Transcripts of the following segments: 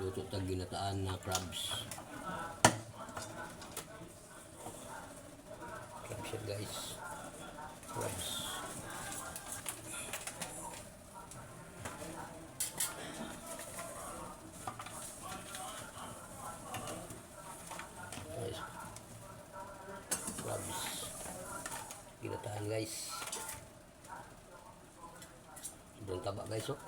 Luto tag ginataan na crabs. Crabs yan guys. Crabs. Guys. Crabs. Ginataan guys. Sobrang taba guys oh.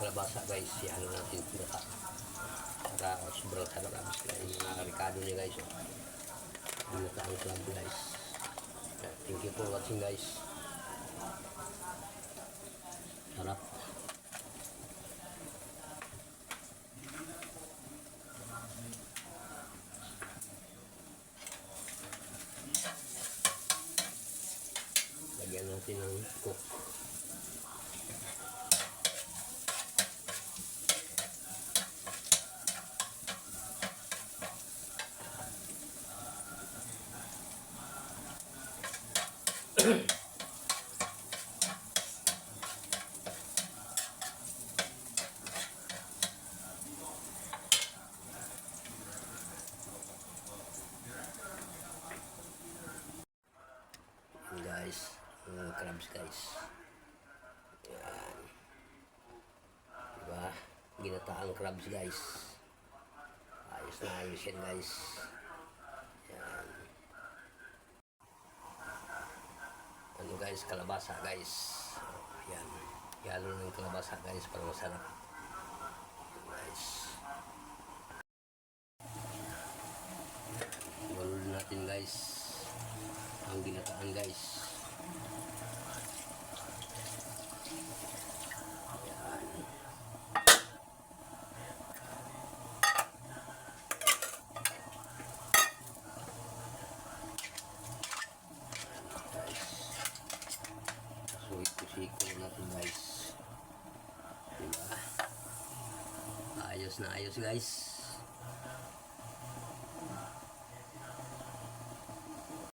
Kalabasa guys, yan natin pinaka para sobrang sarap guys, nakarikado niya guys oh. Pinaka ang club guys. Thank you for watching guys. Sarap. Lagyan natin ng cook. Guys, crabs guys. Yan. Diba? Ginataang crabs guys. Ayos na ayos yan guys. Yan. Ano guys, kalabasa guys. Yan. Yalo ng kalabasa guys para masarap. Yan, guys. Balul natin guys. Ang ginataan guys. Yan. Guys. Suhik-suhik natin guys. Diba? Ayos na ayos guys.